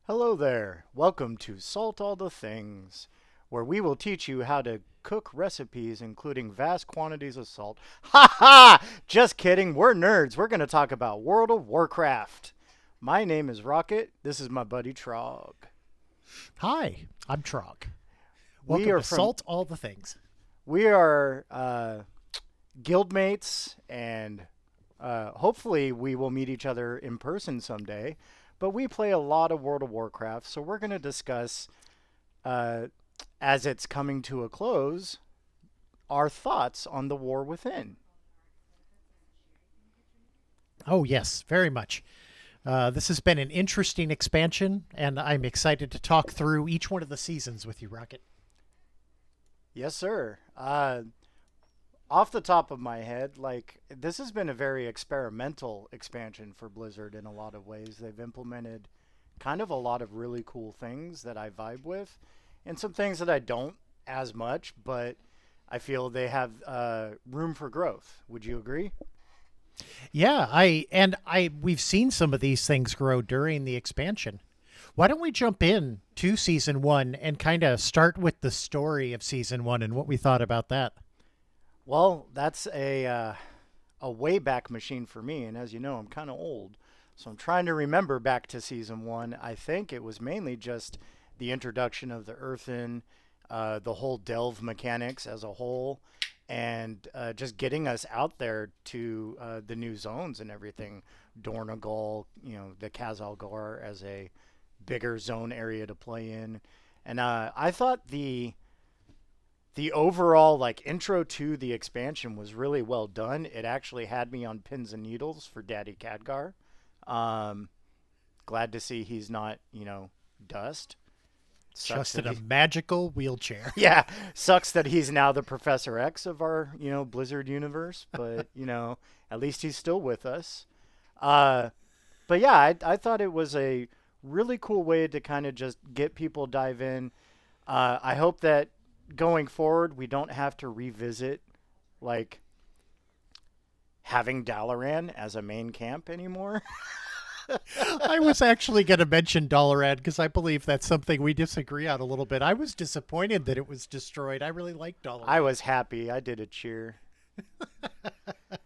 Hello there. Welcome to Salt All the Things, where we will teach you how to cook recipes including vast quantities of salt. Ha ha! Just kidding. We're nerds. We're going to talk about World of Warcraft. My name is Rocket. This is my buddy Trog. Hi, I'm Trog. We Welcome are to from Salt All the Things. we are guildmates and hopefully we will meet each other in person someday. But we play a lot of World of Warcraft, so we're going to discuss uh, as it's coming to a close, our thoughts on the war within. Oh, yes, very much. This has been an interesting expansion, and I'm excited to talk through each one of the seasons with you, Rocket. Yes, sir. Off the top of my head, this has been a very experimental expansion for Blizzard in a lot of ways. They've implemented kind of a lot of really cool things that I vibe with, and some things that I don't as much, but I feel they have room for growth. Would you agree? Yeah, we've seen some of these things grow during the expansion. Why don't we jump in to season one and kind of start with the story of season one and what we thought about that? Well, that's a way back machine for me, and as you know, I'm kind of old, so I'm trying to remember back to season one. I think it was mainly just the introduction of the earthen, the whole delve mechanics as a whole, and just getting us out there to the new zones and everything. Dornagal, the Khazalgar as a bigger zone area to play in, and I thought the overall intro to the expansion was really well done. It actually had me on pins and needles for Daddy Khadgar. Um, Glad to see he's not, dust. Sucks Just that in a he, magical wheelchair. yeah, sucks that he's now the Professor X of our, Blizzard universe. But at least he's still with us. Uh, but yeah, I thought it was a really cool way to kind of just get people dive in. I hope that going forward we don't have to revisit like having Dalaran as a main camp anymore. I was actually going to mention Dalaran because I believe that's something we disagree on a little bit. I was disappointed that it was destroyed. I really like I Dalaran. was happy. I did a cheer.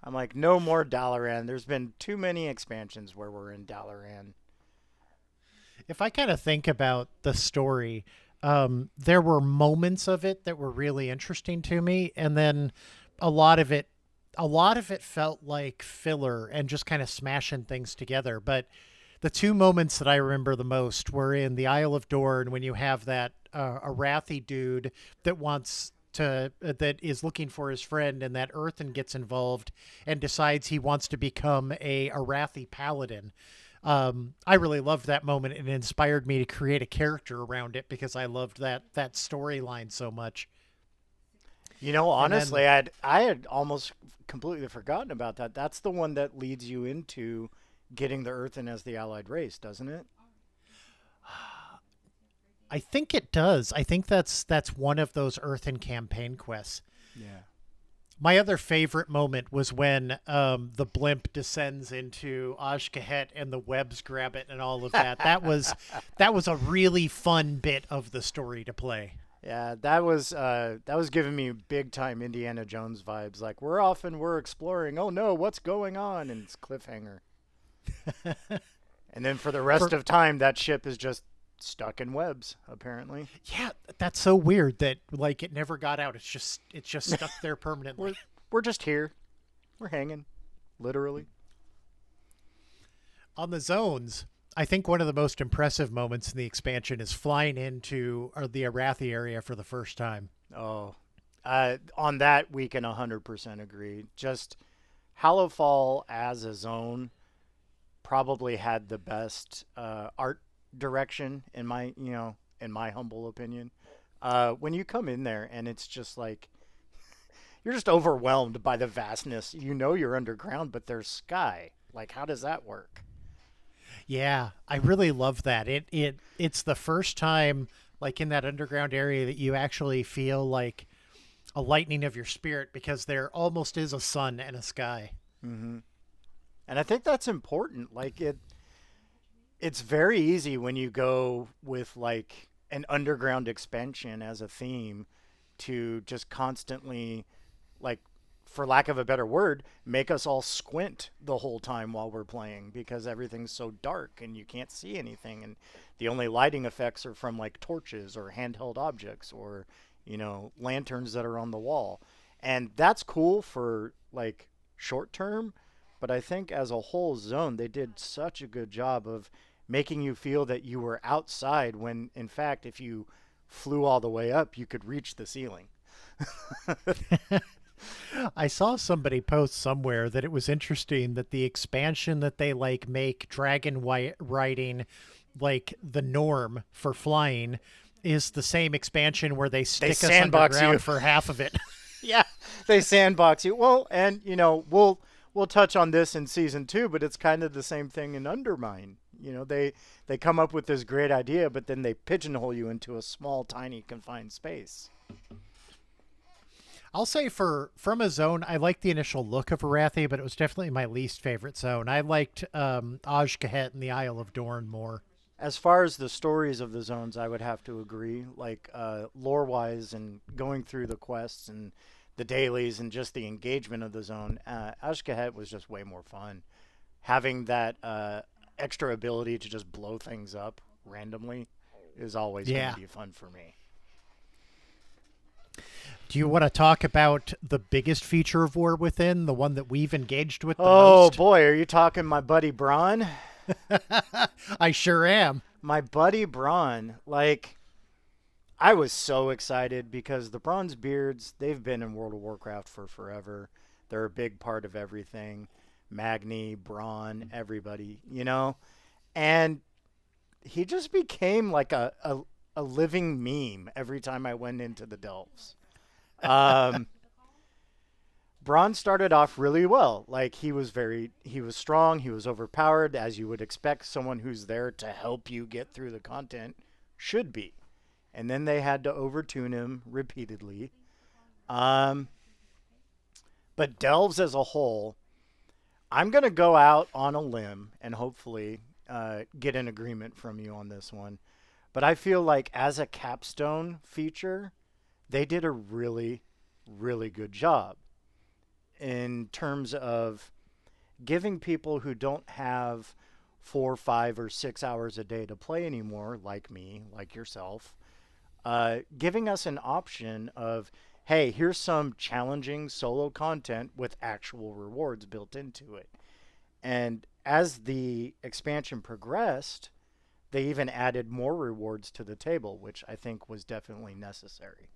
I'm like, no more Dalaran. There's been too many expansions where we're in Dalaran. If I kind of think about the story, there were moments of it that were really interesting to me, and then a lot of it, a lot of it felt like filler and just kind of smashing things together. But the two moments that I remember the most were in the Isle of Dorne when you have that Arathi dude that wants to that is looking for his friend, and that Earthen gets involved and decides he wants to become a Arathi paladin. I really loved that moment and it inspired me to create a character around it because I loved that storyline so much. And then Honestly, I had almost completely forgotten about that. That's the one that leads you into getting the Earthen as the allied race, doesn't it? I think it does. I think that's one of those Earthen campaign quests. Yeah. My other favorite moment was when the blimp descends into Ashkahet and the webs grab it and all of that. That was a really fun bit of the story to play. Yeah, that was giving me big time Indiana Jones vibes. Like we're off and we're exploring. Oh no, what's going on? And it's cliffhanger. And then for the rest For of time, that ship is just stuck in webs. Apparently, Yeah, that's so weird that like it never got out. It's just stuck there we're permanently. we're just here. We're hanging, literally. On the zones, I think one of the most impressive moments in the expansion is flying into the Arathi area for the first time. Oh, on that we can 100% agree. Just Hallowfall as a zone probably had the best art direction in my humble opinion. When you come in there and it's just like you're just overwhelmed by the vastness. You're underground, but there's sky. Like, how does that work? Yeah, I really love that. It's the first time like in that underground area that you actually feel like a lightening of your spirit because there almost is a sun and a sky. Hmm. And I think that's important. It's very easy when you go with like an underground expansion as a theme to just constantly, like, for lack of a better word, make us all squint the whole time while we're playing because everything's so dark and you can't see anything, and the only lighting effects are from like torches or handheld objects or, lanterns that are on the wall. And that's cool for like short term, but I think as a whole zone they did such a good job of making you feel that you were outside when in fact if you flew all the way up you could reach the ceiling. I saw somebody post somewhere that it was interesting that the expansion that they like make riding like the norm for flying is the same expansion where they They stick us sandbox you. underground for half of it. Yeah, they sandbox you. Well, and we'll touch on this in season 2, but it's kind of the same thing in Undermine. They come up with this great idea, but then they pigeonhole you into a small, tiny, confined space. I'll say from a zone, I liked the initial look of Arathi, but it was definitely my least favorite zone. I liked Aj and the Isle of Dorn more. As far as the stories of the zones, I would have to agree. Like lore-wise, and going through the quests and the dailies and just the engagement of the zone, Ashkahet was just way more fun. Having that extra ability to just blow things up randomly is always going Yeah. to be fun for me. Do you want to talk about the biggest feature of War Within, the one that we've engaged with the Oh most? boy, are you talking my buddy Braun? I sure am. My buddy Braun, like, I was so excited because the Bronze Beards, they've been in World of Warcraft for forever. They're a big part of everything. Magni, Braun, everybody. And he just became like a living meme every time I went into the Delves. Um, Braun started off really well. Like he was strong, he was overpowered, as you would expect someone who's there to help you get through the content should be. And then they had to overtune him repeatedly. Um, but Delves as a whole, I'm going to go out on a limb and hopefully get an agreement from you on this one. But I feel like as a capstone feature, they did a really, really good job in terms of giving people who don't have 4, 5, or 6 hours a day to play anymore, like me, like yourself, giving us an option of, hey, here's some challenging solo content with actual rewards built into it. And as the expansion progressed, they even added more rewards to the table, which I think was definitely necessary.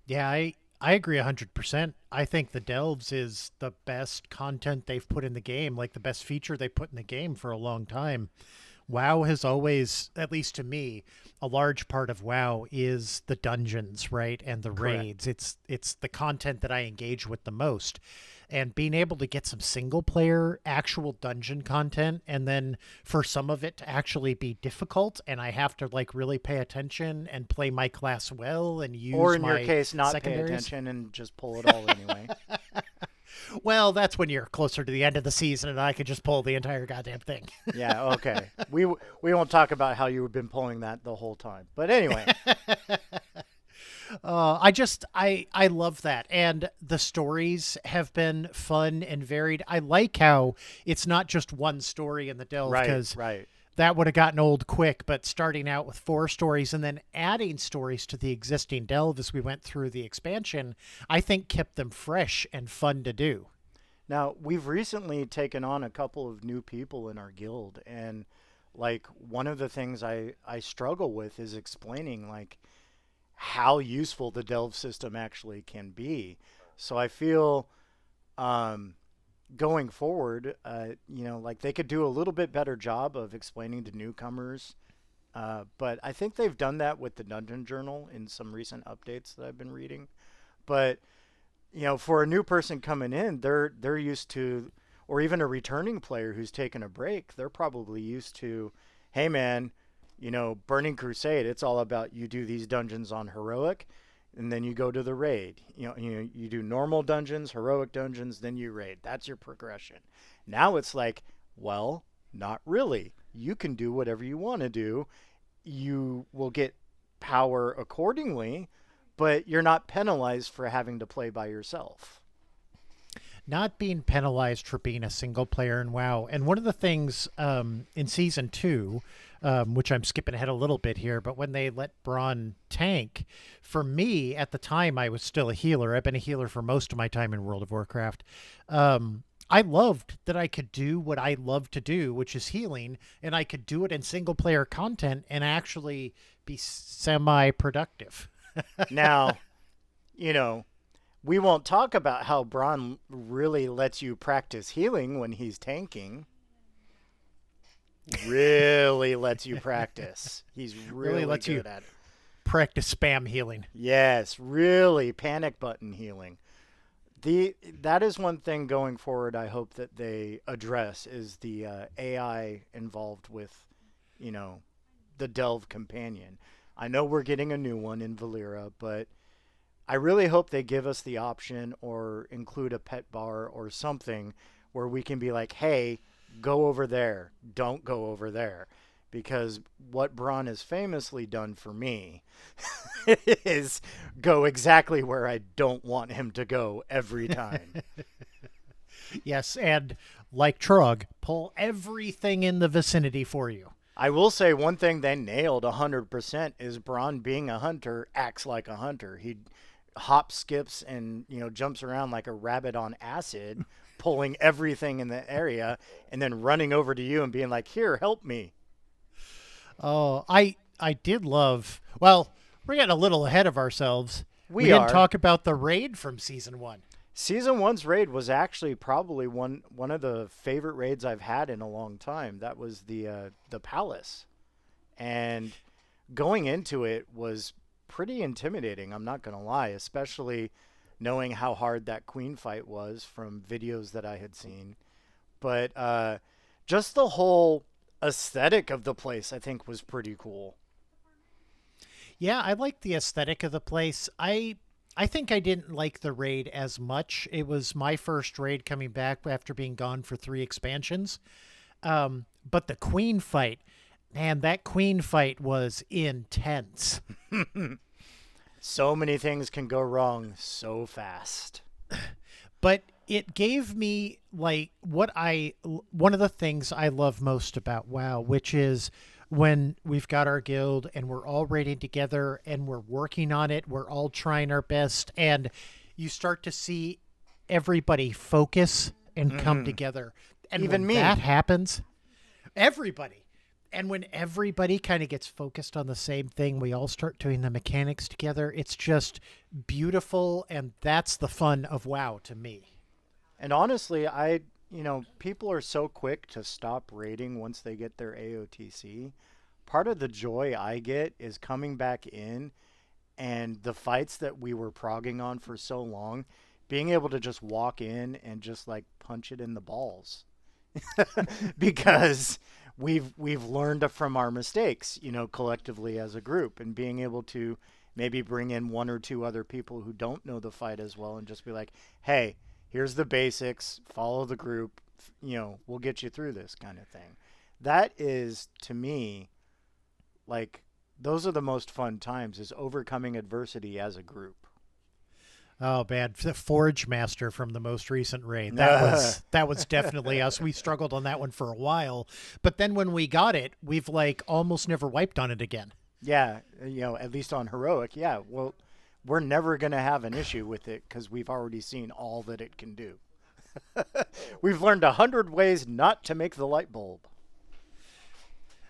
Yeah, I agree 100%. I think the Delves is the best content they've put in the game, like the best feature they put in the game for a long time. WoW has always, at least to me, a large part of WoW is the dungeons, right? And the Correct. raids. It's the content that I engage with the most. And being able to get some single player actual dungeon content and then for some of it to actually be difficult and I have to like really pay attention and play my class well and Or use in your my case, not pay secondaries. attention and just pull it all anyway. Well, that's when you're closer to the end of the season and I could just pull the entire goddamn thing. Yeah, okay. We won't talk about how you've been pulling that the whole time. But anyway, I love that, and the stories have been fun and varied. I like how it's not just one story in the delve right, because right. that would have gotten old quick. But starting out with 4 stories and then adding stories to the existing delve as we went through the expansion, I think kept them fresh and fun to do. Now, we've recently taken on a couple of new people in our guild, and like one of the things I struggle with is explaining like how useful the delve system actually can be. So I feel um, going forward, like they could do a little bit better job of explaining to newcomers. But I think they've done that with the Dungeon Journal in some recent updates that I've been reading. But for a new person coming in, they're used to, or even a returning player who's taken a break, they're probably used to, hey man, Burning Crusade, it's all about you do these dungeons on heroic, and then you go to the raid. You do normal dungeons, heroic dungeons, then you raid. That's your progression. Now it's like, well, not really. you can do whatever you want to do. You will get power accordingly, but you're not penalized for having to play by yourself. Not being penalized for being a single player in WoW. And one of the things in season 2, which I'm skipping ahead a little bit here, but when they let Braun tank, for me at the time I was still a healer. I've been a healer for most of my time in World of Warcraft. I loved that I could do what I love to do, which is healing, and I could do it in single player content and actually be semi productive. Now, you know, we won't talk about how Braun really lets you practice healing when he's tanking. Really lets you practice. He's really Lets you good at it. practice spam healing. Yes, really panic button healing. That is one thing going forward I hope that they address is the AI involved with, you know, the Delve companion. I know we're getting a new one in Valera, but I really hope they give us the option or include a pet bar or something where we can be like, hey, go over there. Don't go over there. Because what Braun has famously done for me is go exactly where I don't want him to go every time. Yes, and like Trog, pull everything in the vicinity for you. I will say one thing they nailed 100% is Braun being a hunter acts like a hunter. He hops, skips, and jumps around like a rabbit on acid, pulling everything in the area, and then running over to you and being like, "Here, help me." Oh, I did love. Well, we're getting a little ahead of ourselves. We We didn't are. talk about the raid from season 1. Season one's raid was actually probably one of the favorite raids I've had in a long time. That was the palace, and going into it was pretty intimidating. I'm not gonna lie, especially knowing how hard that queen fight was from videos that I had seen. But just the whole aesthetic of the place, I think, was pretty cool. Yeah, I like the aesthetic of the place. I think I didn't like the raid as much. It was my first raid coming back after being gone for 3 expansions. But the queen fight, man, that queen fight was intense. So many things can go wrong so fast. But it gave me like one of the things I love most about WoW, which is when we've got our guild and we're all raiding together and we're working on it, we're all trying our best, and you start to see everybody focus and come together. And Even when me. that happens, everybody. And when everybody kind of gets focused on the same thing, we all start doing the mechanics together. It's just beautiful, and that's the fun of WoW to me. And honestly, people are so quick to stop raiding once they get their AOTC. Part of the joy I get is coming back in and the fights that we were progging on for so long, being able to just walk in and just like punch it in the balls. Because we've learned from our mistakes, collectively as a group, and being able to maybe bring in one or two other people who don't know the fight as well and just be like, "Hey, here's the basics, follow the group, we'll get you through this," kind of thing. That is, to me, like, those are the most fun times, is overcoming adversity as a group. Oh man, the Forge Master from the most recent raid. That was definitely us. We struggled on that one for a while, but then when we got it, we've like almost never wiped on it again. Yeah, at least on heroic. Yeah, well, we're never going to have an issue with it because we've already seen all that it can do. We've learned 100 ways not to make the light bulb.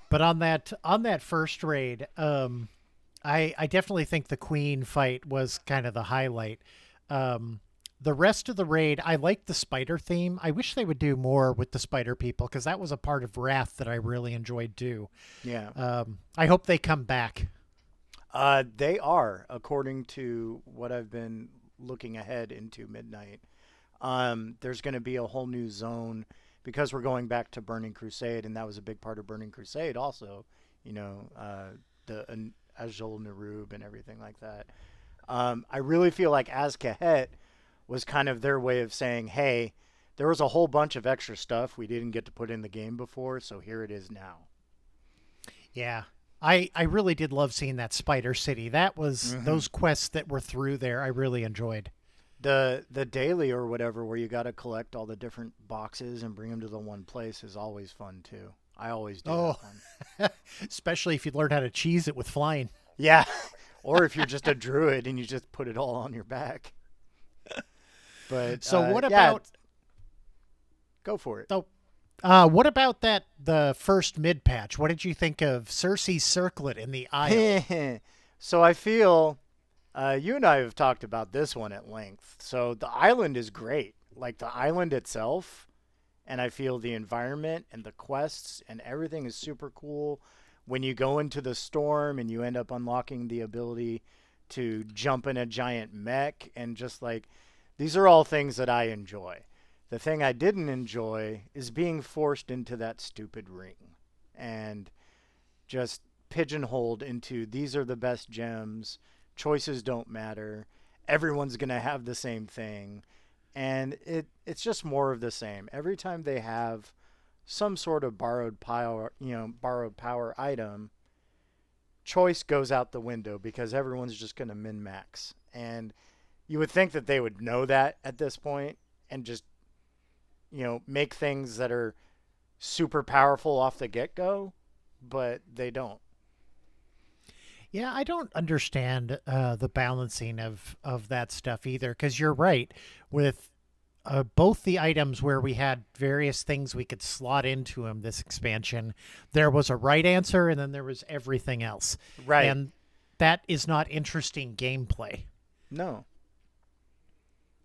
But on that first raid, I definitely think the Queen fight was kind of the highlight. The rest of the raid, I like the spider theme. I wish they would do more with the spider people because that was a part of Wrath that I really enjoyed too. Yeah. I hope they come back. They are, according to what I've been looking ahead into midnight. There's going to be a whole new zone because we're going back to Burning Crusade, and that was a big part of Burning Crusade also, the Azul Narub and everything like that. I really feel like Azkahet was kind of their way of saying, hey, there was a whole bunch of extra stuff we didn't get to put in the game before, so here it is now. Yeah. I really did love seeing that Spider City. That was Hmm. those quests that were through there I really enjoyed. The daily or whatever where you got to collect all the different boxes and bring them to the one place is always fun too. I always do Oh, that one. especially if you learn how to cheese it with flying. Yeah, or if you're just a druid and you just put it all on your back. But So yeah, go for what about the first mid patch? What did you think of Cersei's circlet in the Isle? it. So I feel you and I have talked about this one at length. So the island is great, like the island itself, and I feel the environment and the quests and everything is super cool. When you go into the storm and you end up unlocking the ability to jump in a giant mech and just like these are all things that I enjoy. The thing I didn't enjoy is being forced into that stupid ring and just pigeonholed into these are the best gems, choices don't matter, everyone's going to have the same thing. And it's just more of the same. Every time they have some sort of borrowed power item, choice goes out the window because everyone's just going to min max. And you would think that they would know that at this point and just, make things that are super powerful off the get go, but they don't. Yeah, I don't understand the balancing of that stuff either. Because you're right with both the items where we had various things we could slot into them. This expansion, there was a right answer, and then there was everything else, Right. and that is not interesting gameplay. No.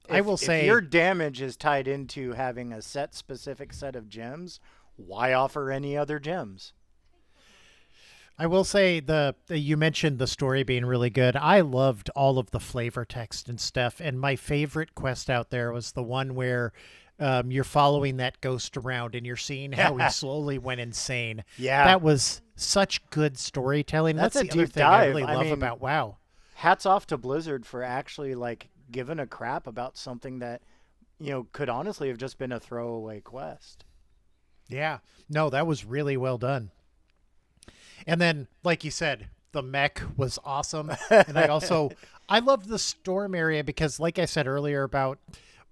I If will if your say damage is tied into having a specific set of gems, why offer any other gems? I will say you mentioned the story being really good. I loved all of the flavor text and stuff, and my favorite quest out there was the one where you're following that ghost around and you're seeing how he slowly went insane. Yeah. That was such good storytelling. That's That's a the other deep thing I dive. really I love mean, about WoW. hats off to Blizzard for actually like giving a crap about something that, could honestly have just been a throwaway quest. Yeah, no, that was really well done. And then, like you said, the mech was awesome. And I loved the storm area because, like I said earlier about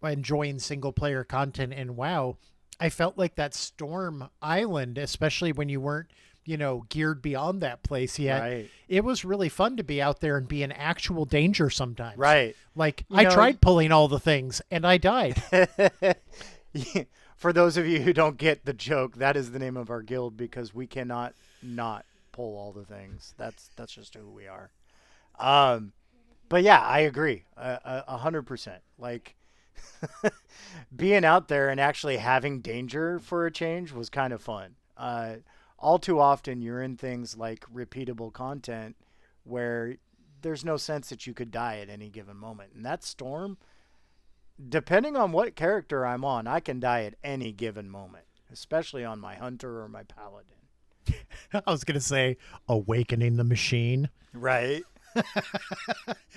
enjoying single player content in WoW, I felt like that storm island, especially when you weren't, geared beyond that place yet, Right. it was really fun to be out there and be in actual danger sometimes. Right. Like, You I know, tried pulling all the things and I died. for those of you who don't get the joke, that is the name of our guild because we cannot not pull all the things. That's just who we are. Um, but yeah, I agree, 100%. Like being out there and actually having danger for a change was kind of fun. All too often, you're in things like repeatable content where there's no sense that you could die at any given moment. And that storm, depending on what character I'm on, I can die at any given moment, especially on my hunter or my paladin. I was going to say, awakening the machine. Right.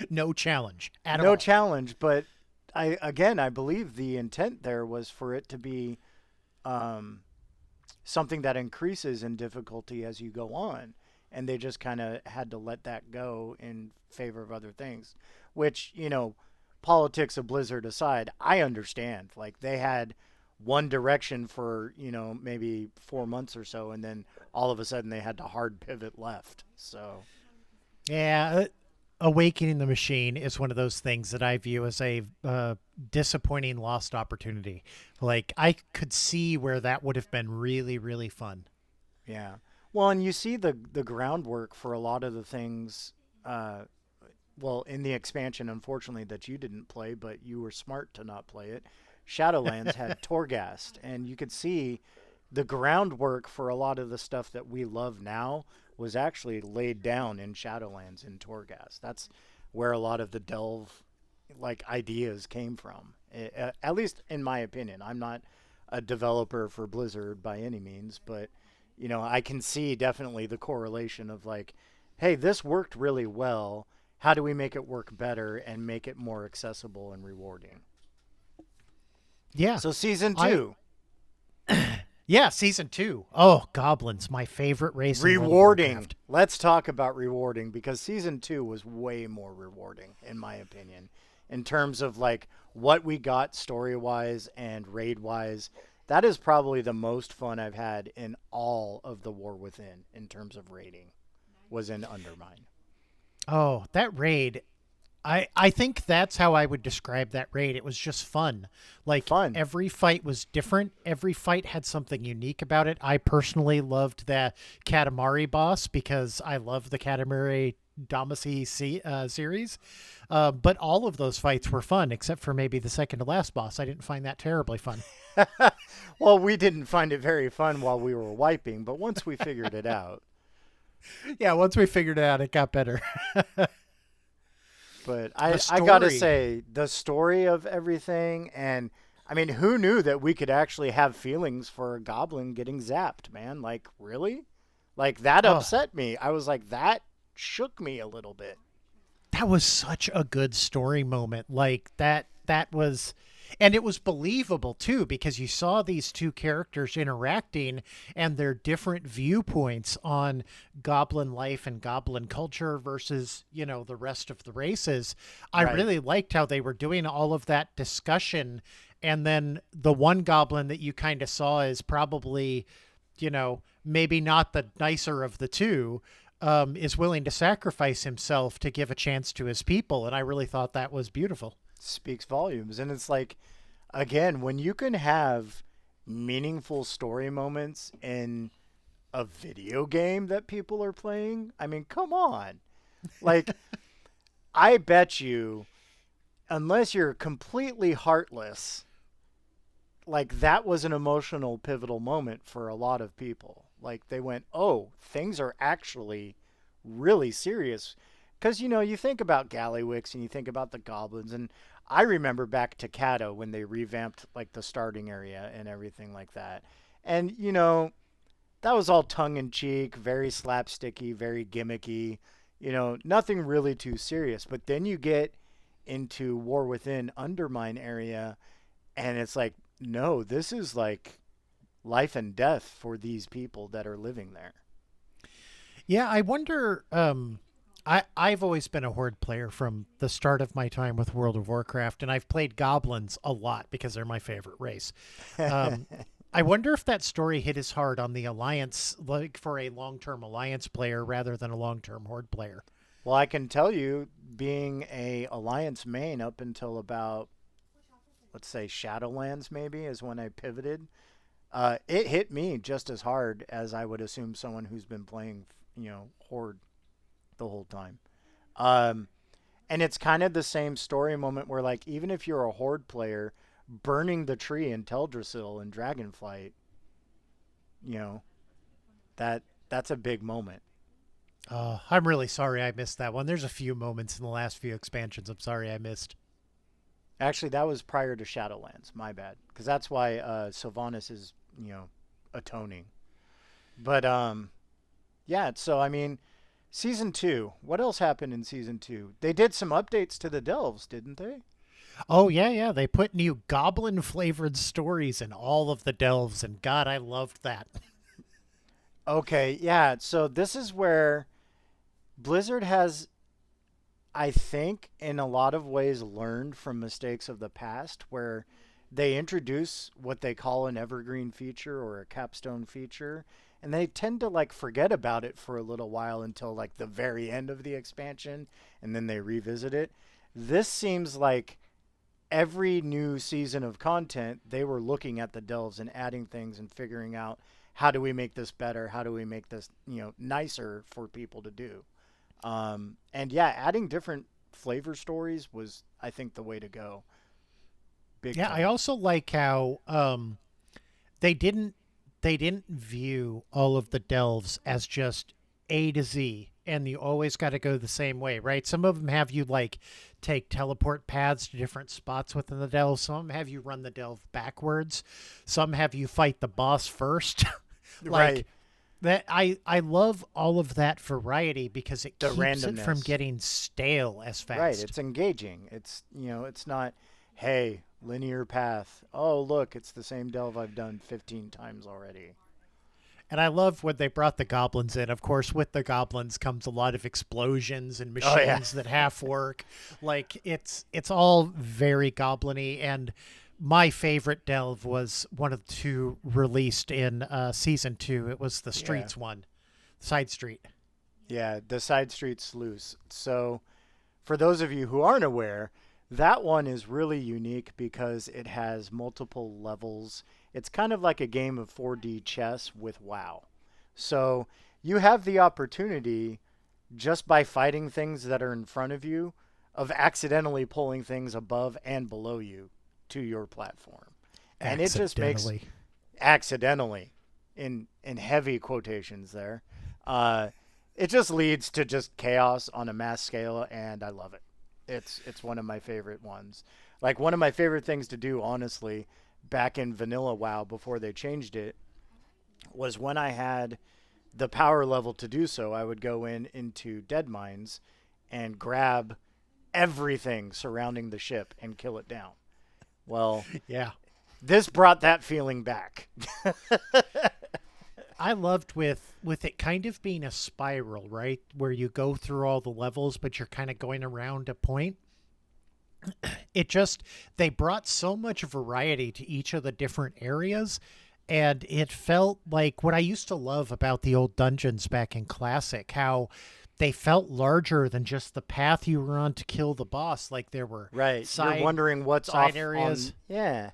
No challenge at No all. challenge, but I believe the intent there was for it to be um, something that increases in difficulty as you go on, and they just kind of had to let that go in favor of other things, which politics of Blizzard aside, I understand. Like they had one direction for maybe 4 months or so, and then all of a sudden they had to hard pivot left. So Yeah, awakening the machine is one of those things that I view as a disappointing lost opportunity. Like I could see where that would have been really, really fun. yeah. Well, and you see the groundwork for a lot of the things. Well, in the expansion, unfortunately, that you didn't play, but you were smart to not play it. Shadowlands had Torghast, and you could see the groundwork for a lot of the stuff that we love now was actually laid down in Shadowlands in Torghast. That's where a lot of the delve like ideas came from. At least in my opinion. I'm not a developer for Blizzard by any means, but I can see definitely the correlation of like, hey, this worked really well. How do we make it work better and make it more accessible and rewarding? Yeah, So season I two. Yeah, season 2. Oh, goblins, my favorite race in World of Rewarding. Warcraft. Let's talk about rewarding because season 2 was way more rewarding in my opinion in terms of like what we got story-wise and raid-wise. That is probably the most fun I've had in all of the War Within in terms of raiding was in Undermine. Oh, that raid. I think that's how I would describe that raid. It was just fun. Like Fun. every fight was different. Every fight had something unique about it. I personally loved the Katamari boss because I love the Katamari series. But all of those fights were fun, except for maybe the second to last boss. I didn't find that terribly fun. Well, we didn't find it very fun while we were wiping, but once we figured it out. Yeah, once we figured it out, it got better. But The I gotta story. say, the story of everything, and I mean, who knew that we could actually have feelings for a goblin getting zapped, man? Like, really? Like, that Oh, upset me. I was like, that shook me a little bit. that was such a good story moment. Like that was, and it was believable too because you saw these two characters interacting and their different viewpoints on goblin life and goblin culture versus, the rest of the races. I Right. really liked how they were doing all of that discussion, and then the one goblin that you kind of saw is probably, maybe not the nicer of the two, is willing to sacrifice himself to give a chance to his people. And I really thought that was beautiful. Speaks volumes. And it's like, again, when you can have meaningful story moments in a video game that people are playing, I mean, come on. Like, I bet you, unless you're completely heartless, like that was an emotional pivotal moment for a lot of people. Like they went, "Oh, things are actually really serious." Cuz you think about Gallywix and you think about the goblins and I remember back to Cato when they revamped like the starting area and everything like that. And that was all tongue in cheek, very slapsticky, very gimmicky, nothing really too serious. But then you get into War Within Undermine area and it's like, no, this is like life and death for these people that are living there. Yeah, I wonder. I've always been a horde player from the start of my time with World of Warcraft, and I've played goblins a lot because they're my favorite race. Um, I wonder if that story hit as hard on the alliance, like for a long-term alliance player rather than a long-term horde player. Well, I can tell you, being a Alliance main up until about, let's say, Shadowlands maybe is when I pivoted. It hit me just as hard as I would assume someone who's been playing, Horde the whole time. Um, and it's kind of the same story moment where, like, even if you're a Horde player, burning the tree in Teldrassil and Dragonflight, you know, that's a big moment. I'm really sorry I missed that one. There's a few moments in the last few expansions I'm sorry I missed. Actually, that was prior to Shadowlands. My bad, because that's why Sylvanas is, atoning. But yeah. So I mean, season two. What else happened in season two? They did some updates to the delves, didn't they? Oh yeah, yeah. They put new goblin flavored stories in all of the delves, and God, I loved that. Okay, yeah. So this is where Blizzard has, I think, in a lot of ways learned from mistakes of the past where they introduce what they call an evergreen feature or a capstone feature and they tend to like forget about it for a little while until like the very end of the expansion and then they revisit it. This seems like every new season of content they were looking at the delves and adding things and figuring out how do we make this better? How do we make this, nicer for people to do? And yeah, adding different flavor stories was, I think, the way to go. Big Yeah, I time. also like how they didn't they didn't view all of the delves as just A to Z and you always got to go the same way, right? Some of them have you like take teleport paths to different spots within the delve. Some have you run the delve backwards. Some have you fight the boss first. Like Right. that I love all of that variety because it The keeps it from randomness. getting stale as Right. fast. It's engaging. It's, it's not, hey, Linear path. Oh, look, it's the same delve I've done 15 times already. And I love when they brought the goblins in. Of course, with the goblins comes a lot of explosions and Oh yeah. machines that half work. Like it's all very goblin-y. And my favorite delve was one of the two released in season 2. It was the Yeah. streets one, side street. Yeah, the side street sluice. So, for those of you who aren't aware, that one is really unique because it has multiple levels. It's kind of like a game of 4D chess with WoW. So, you have the opportunity just by fighting things that are in front of you of accidentally pulling things above and below you to your platform. And it just makes Accidentally. accidentally in heavy quotations there. Uh, it just leads to just chaos on a mass scale, and I love it. It's one of my favorite ones. Like one of my favorite things to do, honestly, back in vanilla WoW before they changed it, was when I had the power level to do so. I would go into dead mines and grab everything surrounding the ship and kill it down. Well, Yeah. this brought that feeling back. I loved with it kind of being a spiral, right? Where you go through all the levels, but you're kind of going around a point. It just they brought so much variety to each of the different areas, and it felt like what I used to love about the old dungeons back in Classic, how they felt larger than just the path you were on to kill the boss. Like there were Right. You're side wondering what's side off areas, on. Yeah.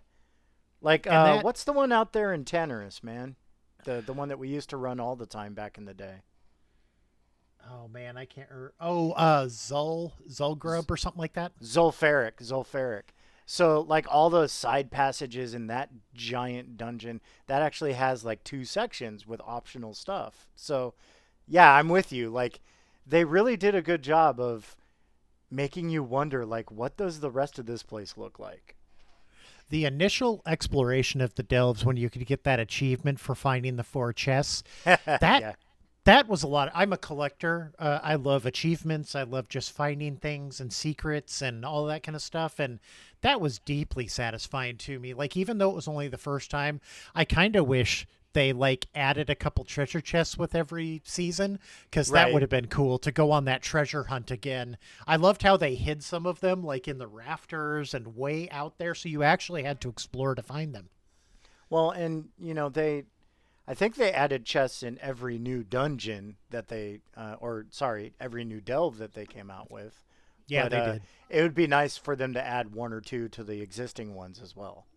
Like, and that what's the one out there in Tannerus, man? The one that we used to run all the time back in the day. oh man, I can't. Oh, Zulgrub or something like that. Zulfaric. So, like, all the side passages in that giant dungeon, that actually has, like, two sections with optional stuff. So, yeah, I'm with you. Like, they really did a good job of making you wonder, like, what does the rest of this place look like? The initial exploration of the delves when you could get that achievement for finding the 4 chests, that Yeah. that was a lot. I'm a collector. I love achievements. I love just finding things and secrets and all that kind of stuff. And that was deeply satisfying to me. Like, even though it was only the first time, I kind of wish they like added a couple treasure chests with every season because that would Right. have been cool to go on that treasure hunt again. I loved how they hid some of them like in the rafters and way out there. So you actually had to explore to find them. Well, and, I think they added chests in every new dungeon that or sorry, every new delve that they came out with. Yeah, But they did. it would be nice for them to add one or two to the existing ones as well.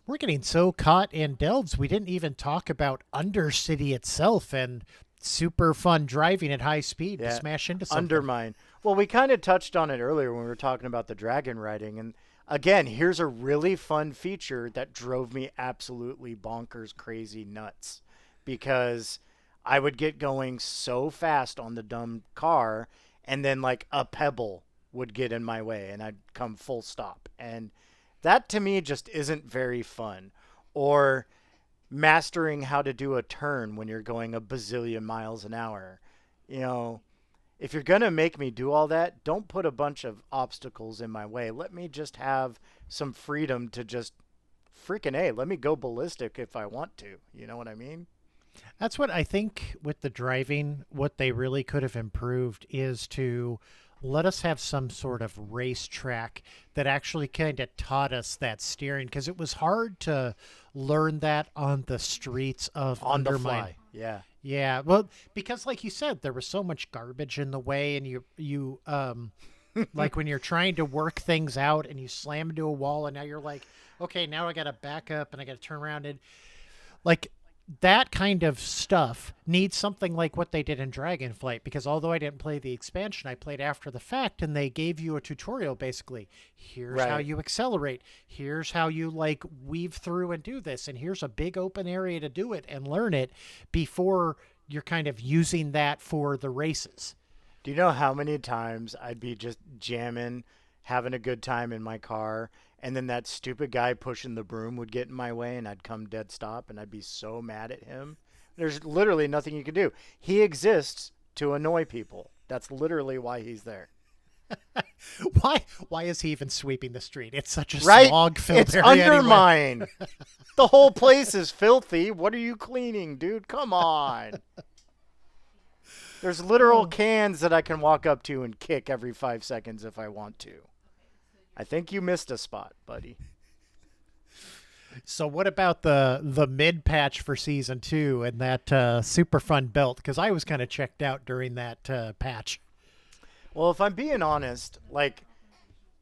We're getting so caught in delves, we didn't even talk about Undercity itself and super fun driving at high speed to Yeah, smash into something. undermine. Well, we kind of touched on it earlier when we were talking about the dragon riding, and again, here's a really fun feature that drove me absolutely bonkers, crazy nuts, because I would get going so fast on the dumb car, and then like a pebble would get in my way, and I'd come full stop, and that to me just isn't very fun. Or mastering how to do a turn when you're going a bazillion miles an hour. You know, if you're going to make me do all that, don't put a bunch of obstacles in my way. Let me just have some freedom to just freaking A, let me go ballistic if I want to. You know what I mean? That's what I think with the driving, what they really could have improved is to let us have some sort of racetrack that actually kind of taught us that steering because it was hard to learn that on the streets of On the Undermine. fly. Yeah. Yeah, well, because like you said, there was so much garbage in the way, and you like when you're trying to work things out and you slam into a wall, and now you're like, okay, now I got to back up and I got to turn around and like that kind of stuff needs something like what they did in Dragonflight because although I didn't play the expansion, I played after the fact and they gave you a tutorial basically. Here's how Right. you accelerate. Here's how you like weave through and do this and here's a big open area to do it and learn it before you're kind of using that for the races. Do you know how many times I'd be just jamming, having a good time in my car, and then that stupid guy pushing the broom would get in my way, and I'd come dead stop, and I'd be so mad at him? There's literally nothing you can do. He exists to annoy people. That's literally why he's there. Why is he even sweeping the street? It's such a Right? smog filled It's area under anyway. mine. The whole place is filthy. What are you cleaning, dude? Come on. There's literal Oh. cans that I can walk up to and kick every 5 seconds if I want to. I think you missed a spot, buddy. So what about the mid patch for season 2 and that super fun belt? Because I was kind of checked out during that patch. Well, if I'm being honest, like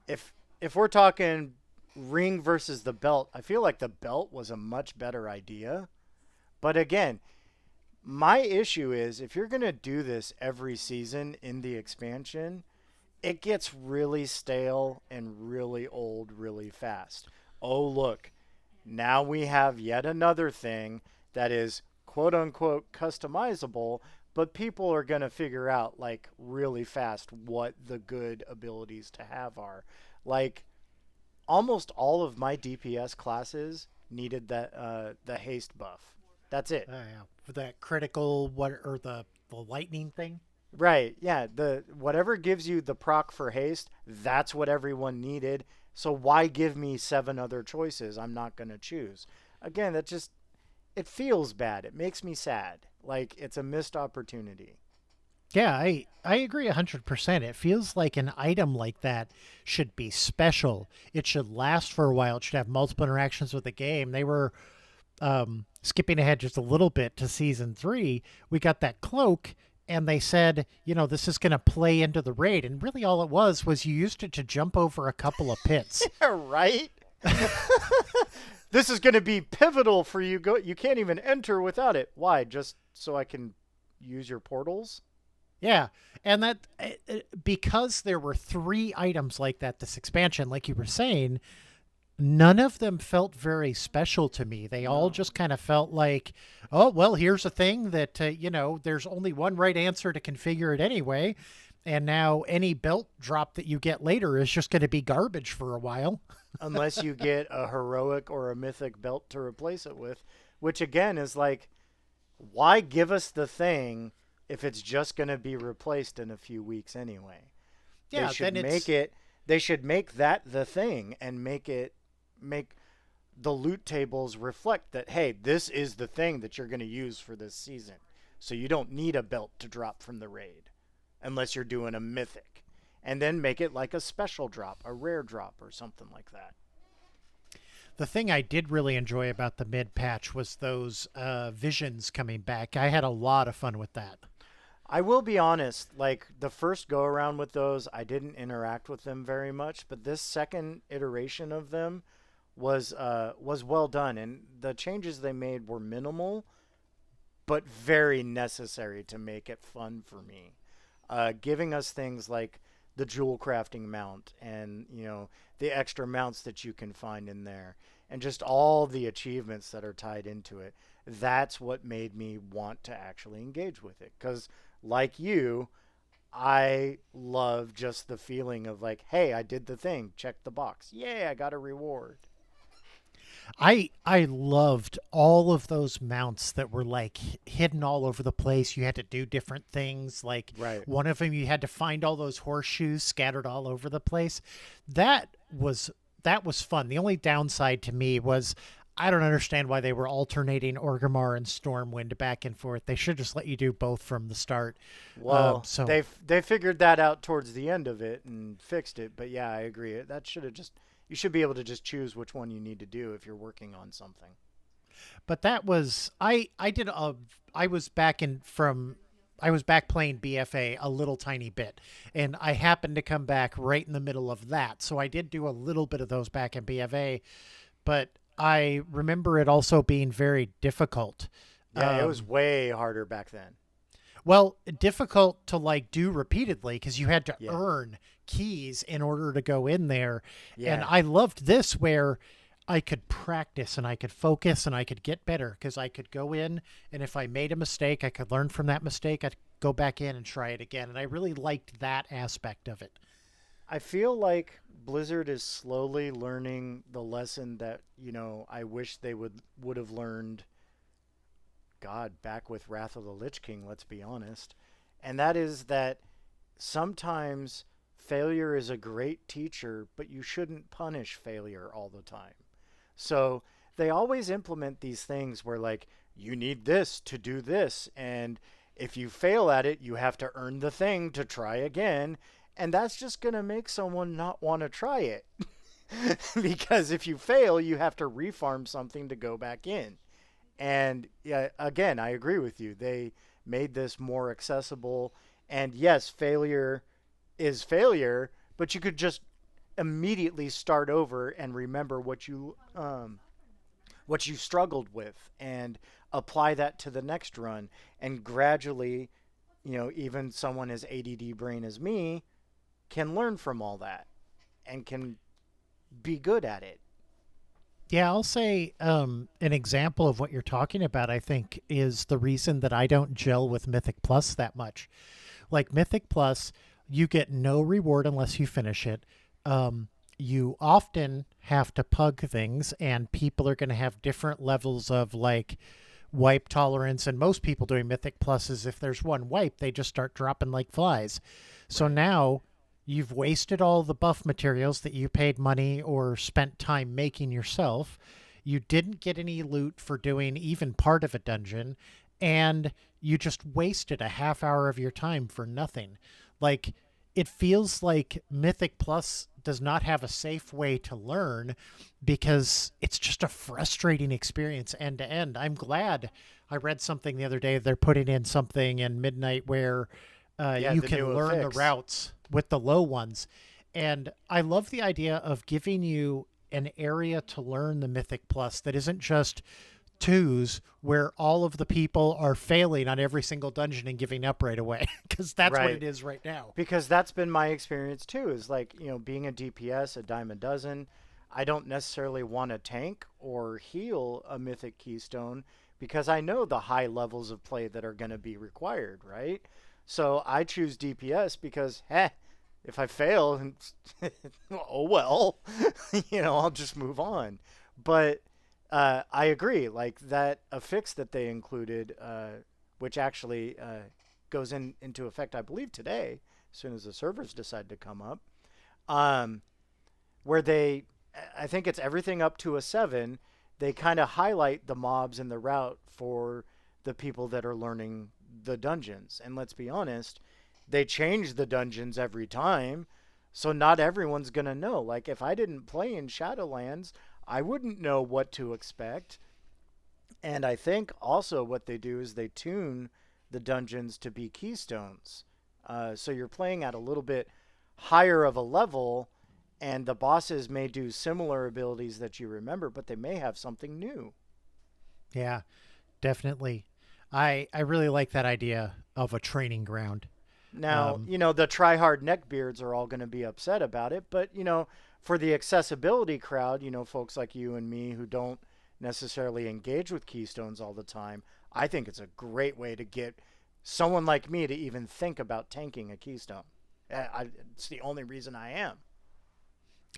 if we're talking ring versus the belt, I feel like the belt was a much better idea. But again, my issue is if you're going to do this every season in the expansion, it gets really stale and really old really fast. Oh, look, now we have yet another thing that is quote unquote customizable, but people are going to figure out like really fast what the good abilities to have are. Like almost all of my DPS classes needed the haste buff. That's it. Yeah. For that critical what or the lightning thing. Right. Yeah. The whatever gives you the proc for haste, that's what everyone needed. So why give me seven other choices I'm not going to choose? Again, that just it feels bad. It makes me sad. Like it's a missed opportunity. Yeah, I agree 100%. It feels like an item like that should be special. It should last for a while. It should have multiple interactions with the game. They were skipping ahead just a little bit to season 3. We got that cloak, and they said, this is going to play into the raid. And really all it was you used it to jump over a couple of pits. Right? This is going to be pivotal for you. You can't even enter without it. Why? Just so I can use your portals? Yeah, and that because there were 3 items like that this expansion, like you were saying, none of them felt very special to me. They all No. just kind of felt like, oh, well, here's a thing that there's only one right answer to configure it anyway, and now any belt drop that you get later is just going to be garbage for a while. Unless you get a heroic or a mythic belt to replace it with, which again is like, why give us the thing if it's just going to be replaced in a few weeks anyway? They Yeah, should then make it's it. They should make that the thing and make the loot tables reflect that. Hey, this is the thing that you're going to use for this season. So you don't need a belt to drop from the raid, unless you're doing a mythic, and then make it like a special drop, a rare drop, or something like that. the thing I did really enjoy about the mid patch was those visions coming back. I had a lot of fun with that. I will be honest, like the first go around with those, I didn't interact with them very much, but this second iteration of them was well done, and the changes they made were minimal but very necessary to make it fun for me. Giving us things like the jewel crafting mount and the extra mounts that you can find in there and just all the achievements that are tied into it. That's what made me want to actually engage with it, because like you, I love just the feeling of like, hey, I did the thing, check the box, yay, I got a reward. I loved all of those mounts that were like hidden all over the place. You had to do different things. Like Right. one of them, you had to find all those horseshoes scattered all over the place. That was that was fun. The only downside to me was I don't understand why they were alternating Orgrimmar and Stormwind back and forth. They should just let you do both from the start. Well, So they figured that out towards the end of it and fixed it. But yeah, I agree. That should have just you should be able to just choose which one you need to do if you're working on something. but that was I did a I was back in from I was back playing BFA a little tiny bit, and I happened to come back right in the middle of that. So I did do a little bit of those back in BFA, but I remember it also being very difficult. Yeah, it was Um, way harder back then. well, difficult to like do repeatedly because you had to Yeah. earn keys in order to go in there. And Yeah. I loved this where I could practice and I could focus and I could get better because I could go in and if I made a mistake, I could learn from that mistake. I'd go back in and try it again. And I really liked that aspect of it. I feel like Blizzard is slowly learning the lesson that, I wish they would have learned, God, back with Wrath of the Lich King, let's be honest. And that is that sometimes failure is a great teacher, but you shouldn't punish failure all the time. So they always implement these things where, like, you need this to do this. And if you fail at it, you have to earn the thing to try again. And that's just going to make someone not want to try it. Because if you fail, you have to refarm something to go back in. And yeah, again, I agree with you. They made this more accessible. And yes, failure is failure, but you could just immediately start over and remember what you struggled with and apply that to the next run, and gradually, even someone as ADD brain as me can learn from all that and can be good at it. Yeah, I'll say an example of what you're talking about, I think, is the reason that I don't gel with Mythic Plus that much. Like Mythic Plus, you get no reward unless you finish it. You often have to pug things, and people are going to have different levels of like wipe tolerance. And most people doing Mythic Plus is if there's one wipe, they just start dropping like flies. So Right. now you've wasted all the buff materials that you paid money or spent time making yourself. You didn't get any loot for doing even part of a dungeon, and you just wasted a half hour of your time for nothing. Like, it feels like Mythic Plus does not have a safe way to learn because it's just a frustrating experience end to end. I'm glad I read something the other day. They're putting in something in Midnight where Yeah, you the can new learn the fix. routes with the low ones. And I love the idea of giving you an area to learn the Mythic Plus that isn't just twos where all of the people are failing on every single dungeon and giving up right away because that's what it Right. is right now. Because that's been my experience too, is like, being a DPS, a dime a dozen, I don't necessarily want to tank or heal a mythic keystone because I know the high levels of play that are going to be required, right? So I choose DPS because, if I fail, oh well, I'll just move on. But I agree, like that a fix that they included, which actually goes into effect, I believe, today, as soon as the servers decide to come up, um, where I think it's everything up to a seven. They kind of highlight the mobs in the route for the people that are learning the dungeons. And let's be honest, they change the dungeons every time. So not everyone's going to know. Like if I didn't play in Shadowlands, I wouldn't know what to expect. And I think also what they do is they tune the dungeons to be keystones. So you're playing at a little bit higher of a level, and the bosses may do similar abilities that you remember, but they may have something new. Yeah, definitely. I really like that idea of a training ground. Now, Um, the try-hard neckbeards are all going to be upset about it, but, for the accessibility crowd, folks like you and me who don't necessarily engage with keystones all the time, I think it's a great way to get someone like me to even think about tanking a keystone. It's the only reason I am.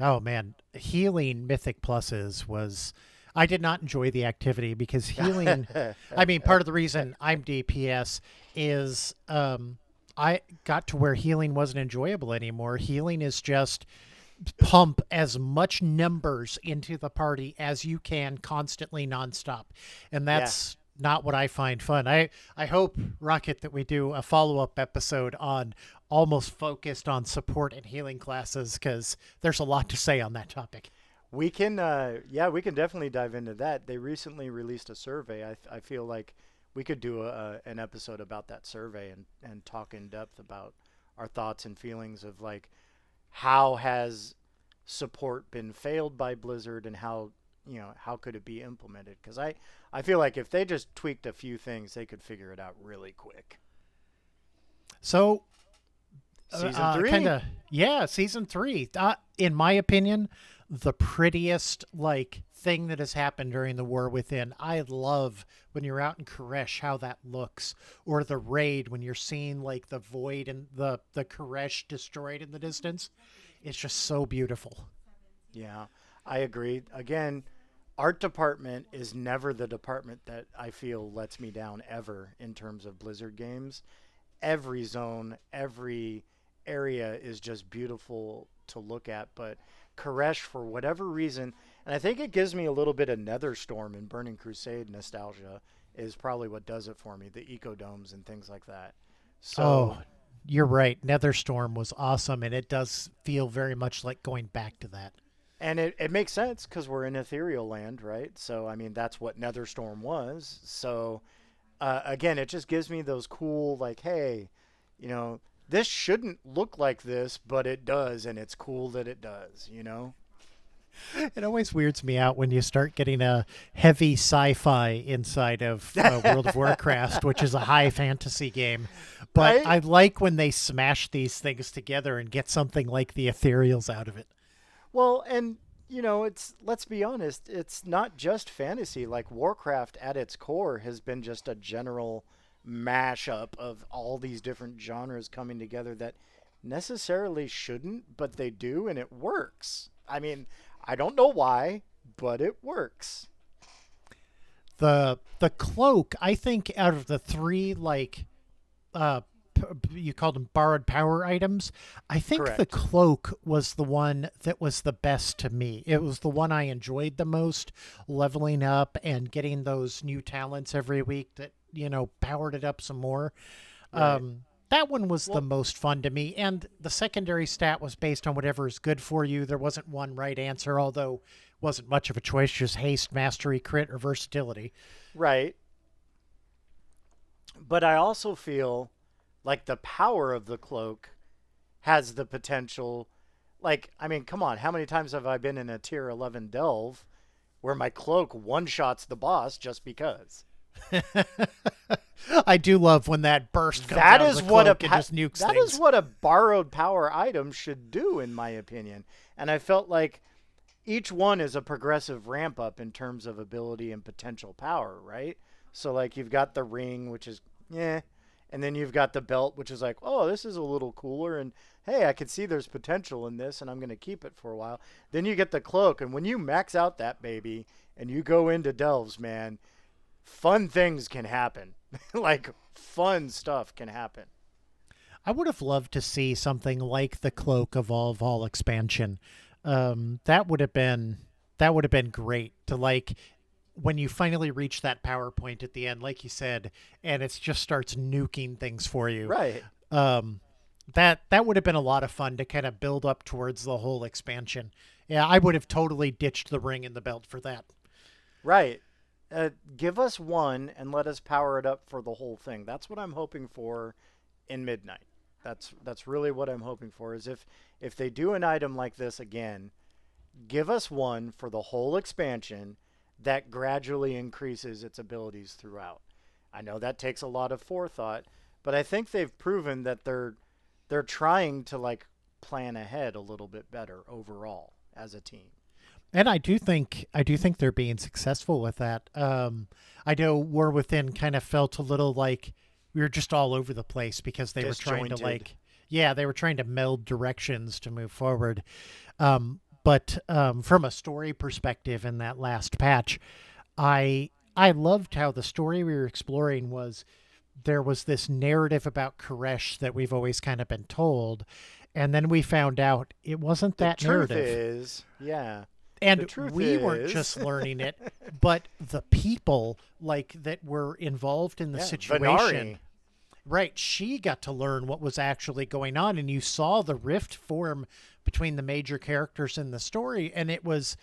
oh man, healing Mythic Pluses was. I did not enjoy the activity because healing. I mean, part of the reason I'm DPS is I got to where healing wasn't enjoyable anymore. Healing is just pump as much numbers into the party as you can constantly nonstop. And Yeah, that's not what I find fun. I hope, Rocket, that we do a follow-up episode on almost focused on support and healing classes because there's a lot to say on that topic. we can definitely dive into that. They recently released a survey. I feel like we could do an episode about that survey and talk in depth about our thoughts and feelings of like how has support been failed by Blizzard and how could it be implemented? Because I feel like if they just tweaked a few things, they could figure it out really quick. So, Season kind three. of, yeah, season three. In my opinion, the prettiest like thing that has happened during the War Within. I love when you're out in Koresh how that looks, or the raid when you're seeing like the void and the Koresh destroyed in the distance. It's just so beautiful. Yeah, I agree. Again, art department is never the department that I feel lets me down ever in terms of Blizzard games. Every zone, every area is just beautiful to look at. But Koresh, for whatever reason, and I think it gives me a little bit of Netherstorm and Burning Crusade nostalgia, is probably what does it for me. The ecodomes and things like that. So, Oh, you're right. Netherstorm was awesome, and it does feel very much like going back to that. and it makes sense because we're in ethereal land, right? So, I mean, that's what Netherstorm was. So, again, it just gives me those cool, like, hey, you know, this shouldn't look like this, but it does, and it's cool that it does, you know? It always weirds me out when you start getting a heavy sci-fi inside of World of Warcraft, which is a high fantasy game. But Right? I like when they smash these things together and get something like the ethereals out of it. Well, and it's let's be honest, it's not just fantasy. Like Warcraft at its core has been just a general mashup of all these different genres coming together that necessarily shouldn't, but they do and it works. I mean, I don't know why, but it works. The cloak, I think, out of the three uh you called them borrowed power items. I think the Correct. cloak was the one that was the best to me. It was the one I enjoyed the most, leveling up and getting those new talents every week that, powered it up some more. Right. That one was the Well, most fun to me. And the secondary stat was based on whatever is good for you. There wasn't one right answer, although wasn't much of a choice, just haste, mastery, crit, or versatility. right. But I also feel like the power of the cloak has the potential. Like, I mean, come on, how many times have I been in a tier 11 delve where my cloak one shots the boss just because? I do love when that burst comes That out of is the what cloak and just nukes that is things. what a borrowed power item should do, in my opinion. And I felt like each one is a progressive ramp up in terms of ability and potential power, right? So like you've got the ring, which is yeah, and then you've got the belt, which is like, oh, this is a little cooler, and hey, I can see there's potential in this, and I'm gonna keep it for a while. Then you get the cloak, and when you max out that baby and you go into delves, man, fun things can happen. Like fun stuff can happen. I would have loved to see something like the Cloak Evolve All expansion. That would have been great to like when you finally reach that power point at the end, like you said, and it just starts nuking things for you. Right. Um, that would have been a lot of fun to kind of build up towards the whole expansion. Yeah, I would have totally ditched the ring and the belt for that. Right. Give us one and let us power it up for the whole thing. That's what I'm hoping for in Midnight. That's really what I'm hoping for. Is if they do an item like this again, give us one for the whole expansion that gradually increases its abilities throughout. I know that takes a lot of forethought, but I think they've proven that they're trying to like plan ahead a little bit better overall as a team. And I do think they're being successful with that. I know War Within kind of felt a little like we were just all over the place because they were trying to Disjointed. yeah, they were trying to meld directions to move forward. But from a story perspective, in that last patch, I loved how the story we were exploring was there was this narrative about Koresh that we've always kind of been told, and then we found out it wasn't The that truth narrative. is, yeah, the And truth we weren't is, just learning it, but the people like that were involved in the yeah, situation. Venari. Right, she got to learn what was actually going on, and you saw the rift form between the major characters in the story, and it was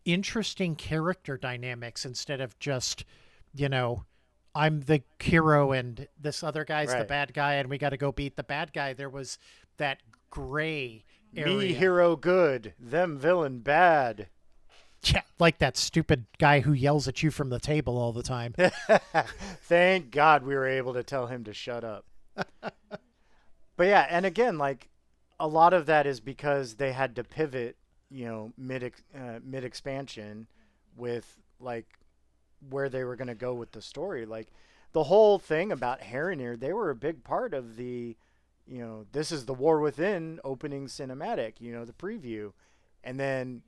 interesting character dynamics instead of just, you know, I'm the hero and this other guy's the Right. bad guy and we got to go beat the bad guy. There was that gray Me area. hero good, them villain bad. Yeah, like that stupid guy who yells at you from the table all the time. Thank God we were able to tell him to shut up. But yeah, and again, like a lot of that is because they had to pivot, mid expansion with like where they were going to go with the story. Like the whole thing about Heronir, they were a big part of the, this is the War Within opening cinematic, the preview, and then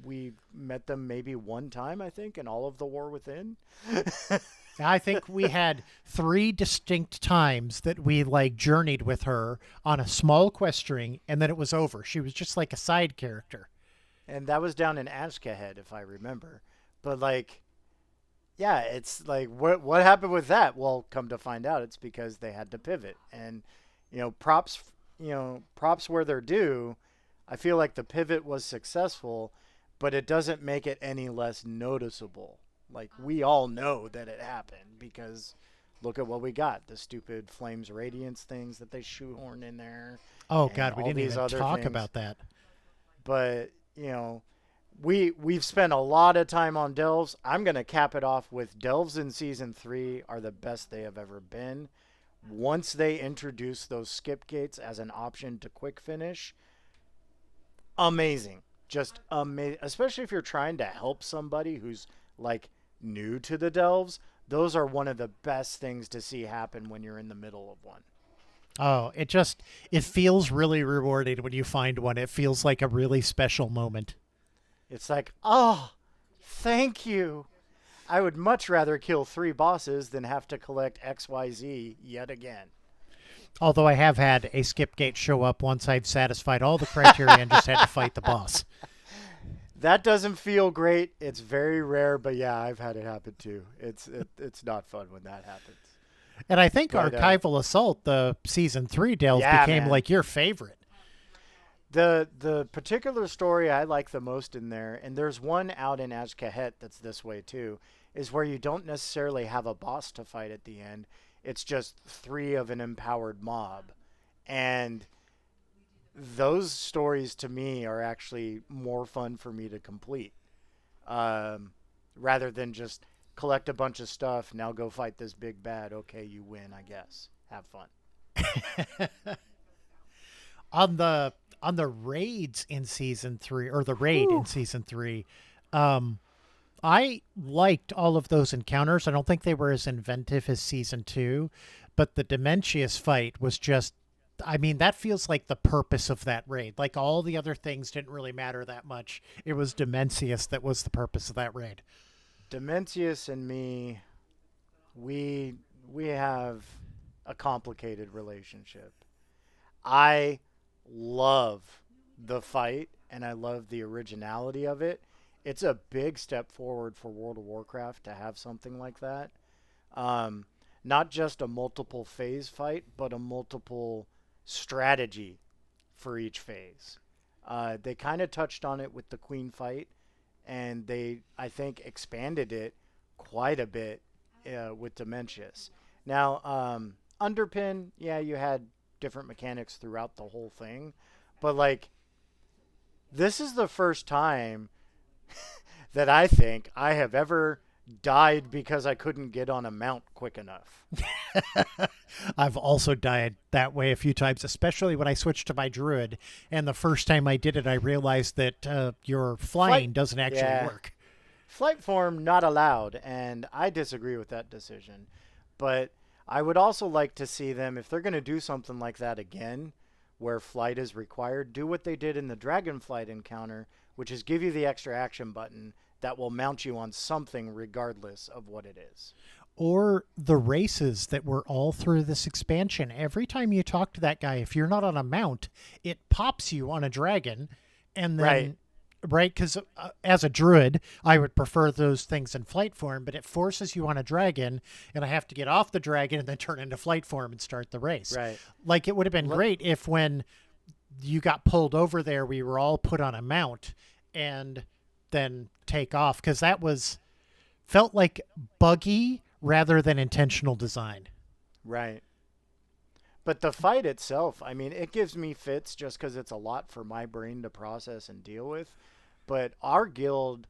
we met them maybe one time, I think, in all of the War Within. I think we had 3 distinct times that we like journeyed with her on a small quest string, and then it was over. She was just like a side character. And that was down in Ashkahead, if I remember. But like, yeah, it's like what happened with that? Well, come to find out, it's because they had to pivot. And props, props where they're due. I feel like the pivot was successful, but it doesn't make it any less noticeable. Like, we all know that it happened because look at what we got, the stupid Flames Radiance things that they shoehorned in there, Oh and God, we all didn't these even other talk things. about that. But we've spent a lot of time on delves. I'm gonna cap it off with delves in season 3 are the best they have ever been. Once they introduce those skip gates as an option to quick finish, amazing, just amazing. Especially if you're trying to help somebody who's like new to the delves, those are one of the best things to see happen when you're in the middle of one. Oh, it feels really rewarding when you find one. It feels like a really special moment. It's like, oh, thank you. I would much rather kill 3 bosses than have to collect XYZ yet again. Although I have had a skip gate show up once I've satisfied all the criteria and just had to fight the boss. That doesn't feel great. It's very rare, but yeah, I've had it happen too. It's not fun when that happens. And I think But Archival Assault, the season 3 delve, yeah, became man. like your favorite. The particular story I like the most in there, and there's one out in Azkahet that's this way too, is where you don't necessarily have a boss to fight at the end. It's just 3 of an empowered mob. And those stories to me are actually more fun for me to complete. Rather than just collect a bunch of stuff, now go fight this big bad. Okay, you win, I guess. Have fun. On the raids in season 3, or the raid Whew. in season 3, I liked all of those encounters. I don't think they were as inventive as season 2, but the Dementius fight was just, I mean, that feels like the purpose of that raid. Like all the other things didn't really matter that much. It was Dementius that was the purpose of that raid. Dementius and me, we have a complicated relationship. I love the fight and I love the originality of it. It's a big step forward for World of Warcraft to have something like that. Um, Not just a multiple phase fight, but a multiple strategy for each phase. They kind of touched on it with the Queen fight, and they, I think, expanded it quite a bit with Dementius. Now, Underpin, yeah, you had different mechanics throughout the whole thing, but like, this is the first time that I think I have ever died because I couldn't get on a mount quick enough. I've also died that way a few times, especially when I switched to my druid. And the first time I did it, I realized that your flying doesn't actually Yeah. work. Flight form not allowed, and I disagree with that decision. But I would also like to see them, if they're going to do something like that again, where flight is required, do what they did in the Dragonflight encounter, which is give you the extra action button that will mount you on something regardless of what it is. Or the races that were all through this expansion. Every time you talk to that guy, if you're not on a mount, it pops you on a dragon. And then, Right. right? Because as a druid, I would prefer those things in flight form, but it forces you on a dragon, and I have to get off the dragon and then turn into flight form and start the race. Right. Like, it would have been Let- great if when you got pulled over there, we were all put on a mount and then take off, because that felt like buggy rather than intentional design. Right. But the fight itself, I mean, it gives me fits just because it's a lot for my brain to process and deal with. But our guild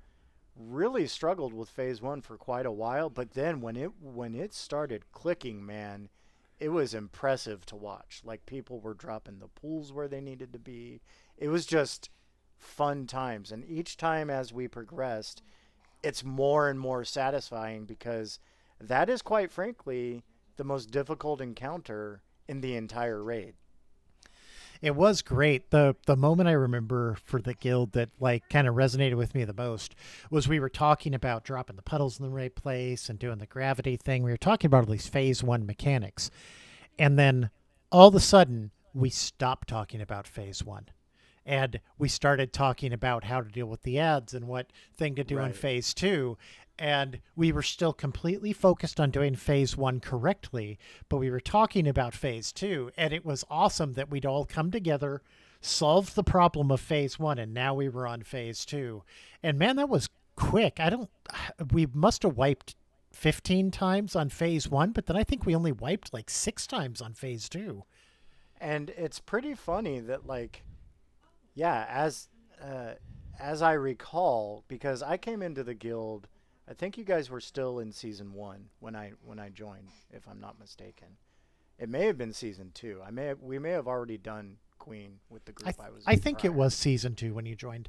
really struggled with phase one for quite a while. But then when it started clicking, man, it was impressive to watch. Like, people were dropping the pools where they needed to be. It was just fun times. And each time as we progressed, it's more and more satisfying because that is quite frankly the most difficult encounter in the entire raid. It was great. The moment I remember for the guild that like kind of resonated with me the most was we were talking about dropping the puddles in the right place and doing the gravity thing. We were talking about at least phase one mechanics. And then all of a sudden we stopped talking about phase one. And we started talking about how to deal with the ads and what thing to do in Right. phase two. And we were still completely focused on doing phase one correctly, but we were talking about phase two. And it was awesome that we'd all come together, solved the problem of phase one, and now we were on phase two. And man, that was quick. We must have wiped 15 times on phase one, but then I think we only wiped like 6 times on phase two. And it's pretty funny that like yeah, uh, as I recall, because I came into the guild, I think you guys were still in season one when I joined, if I'm not mistaken. It may have been season two. We may have already done Queen with the group I was I in think it prior. was season two when you joined.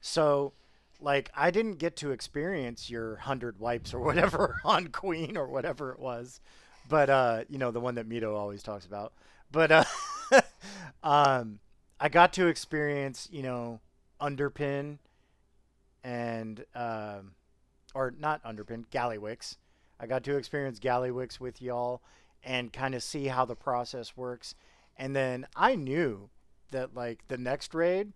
So, like, I didn't get to experience your 100 wipes or whatever on Queen or whatever it was, but the one that Mito always talks about. But um, I got to experience, Underpin and or not Underpin, Gallywix. I got to experience Gallywix with y'all and kind of see how the process works. And then I knew that like the next raid,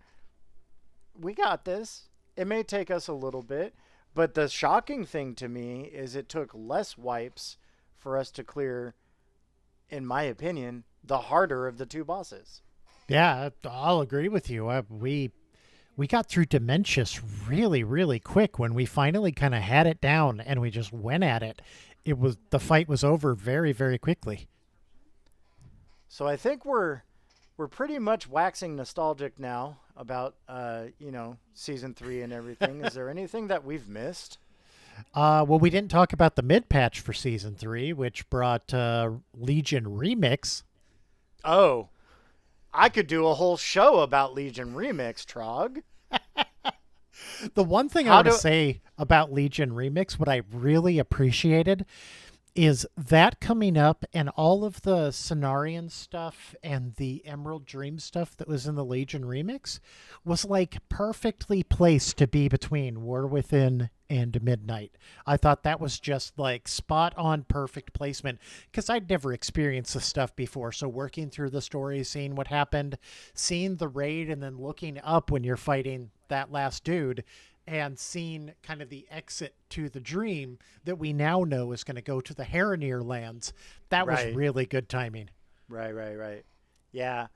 we got this. It may take us a little bit, but the shocking thing to me is it took less wipes for us to clear, in my opinion, the harder of the two bosses. Yeah, I'll agree with you. We got through Dementius really, really quick when we finally kind of had it down and we just went at it. The fight was over very, very quickly. So I think we're pretty much waxing nostalgic now about season 3 and everything. Is there anything that we've missed? Well, we didn't talk about the mid patch for season three, which brought Legion Remix. Oh, I could do a whole show about Legion Remix, Trog. The one thing I How want to do say about Legion Remix, what I really appreciated is that coming up and all of the Cenarian stuff and the Emerald Dream stuff that was in the Legion remix was like perfectly placed to be between War Within and Midnight. I thought that was just like spot on perfect placement because I'd never experienced this stuff before. So working through the story, seeing what happened, seeing the raid, and then looking up when you're fighting that last dude and seeing kind of the exit to the dream that we now know is going to go to the Heronir lands. That was right, really good timing. right. Yeah,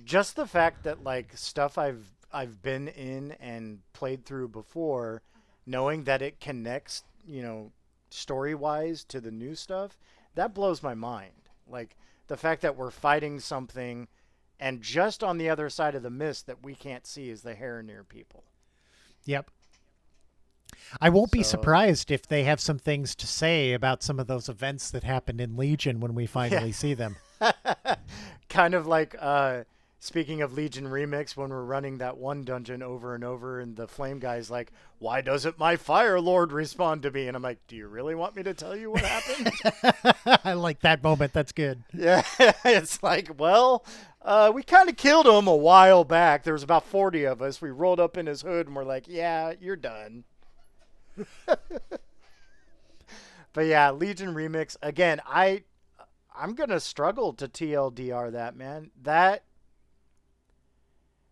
just the fact that like stuff I've been in and played through before, knowing that it connects, story wise to the new stuff, that blows my mind. Like the fact that we're fighting something, and just on the other side of the mist that we can't see is the Heronir people. Yep. I won't be So surprised if they have some things to say about some of those events that happened in Legion when we yeah, finally see them. kind of like speaking of Legion Remix, when we're running that one dungeon over and over, and the flame guy's like, "Why doesn't my Fire Lord respond to me?" And I'm like, "Do you really want me to tell you what happened?" I like that moment. That's good. Yeah, it's like, well, we kind of killed him a while back. There was about 40 of us. We rolled up in his hood, and we're like, "Yeah, you're done." But yeah, Legion Remix again. I'm gonna struggle to TLDR that, man. That,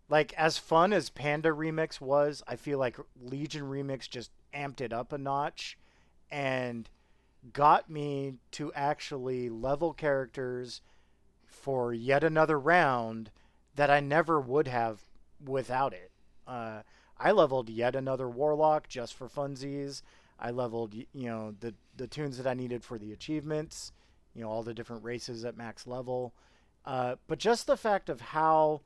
like, as fun as Panda Remix was, I feel like Legion Remix just amped it up a notch and got me to actually level characters for yet another round that I never would have without it. I leveled yet another Warlock just for funsies. I leveled, the tunes that I needed for the achievements, all the different races at max level. But just the fact of how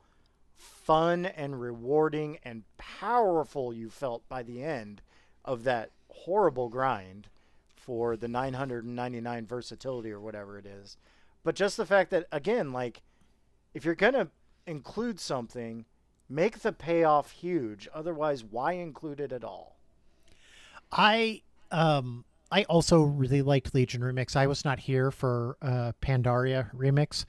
fun and rewarding and powerful you felt by the end of that horrible grind for the 999 versatility or whatever it is. But just the fact that, again, like, if you're going to include something, make the payoff huge. Otherwise, why include it at all? I I also really liked Legion Remix. I was not here for Pandaria Remix.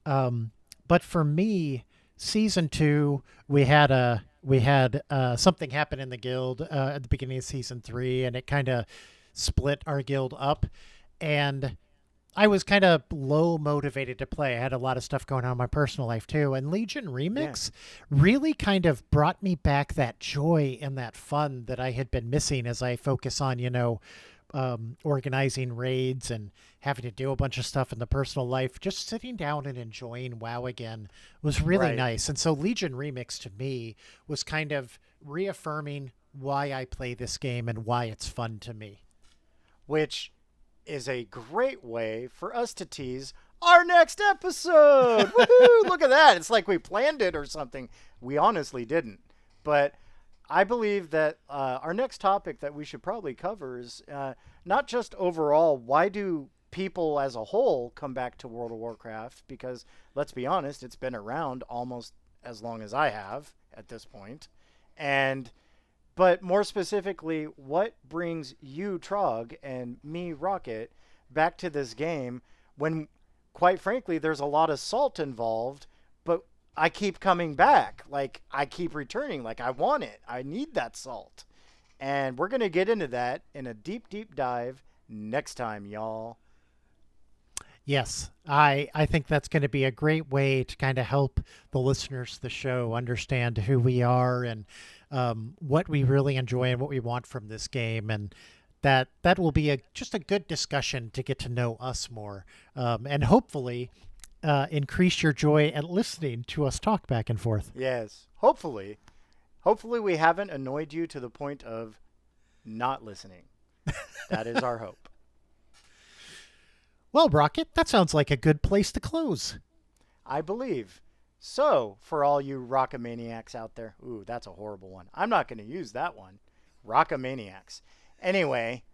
Um, But for me, season two, we had something happen in the guild at the beginning of season three, and it kind of split our guild up, and I was kind of low motivated to play. I had a lot of stuff going on in my personal life too. And Legion Yeah. Remix really kind of brought me back that joy and that fun that I had been missing as I focus on, organizing raids and having to do a bunch of stuff in the personal life. Just sitting down and enjoying WoW again was really Right. nice. And so Legion Remix to me was kind of reaffirming why I play this game and why it's fun to me. Which is a great way for us to tease our next episode. Woohoo! Look at that. It's like we planned it or something. We honestly didn't. But I believe that our next topic that we should probably cover is not just overall, why do people as a whole come back to World of Warcraft? Because let's be honest, it's been around almost as long as I have at this point. And but more specifically, what brings you, Trog, and me, Rocket, back to this game when, quite frankly, there's a lot of salt involved, but I keep coming back. Like, I keep returning. Like, I want it. I need that salt. And we're going to get into that in a deep, deep dive next time, y'all. Yes, I think that's going to be a great way to kind of help the listeners of the show understand who we are and what we really enjoy and what we want from this game, and that will be just a good discussion to get to know us more, and hopefully increase your joy at listening to us talk back and forth. Yes. Hopefully. Hopefully, we haven't annoyed you to the point of not listening. That is our hope. Well, Rocket, that sounds like a good place to close. I believe. So, for all you Rockamaniacs out there, ooh, that's a horrible one. I'm not going to use that one. Rockamaniacs. Anyway,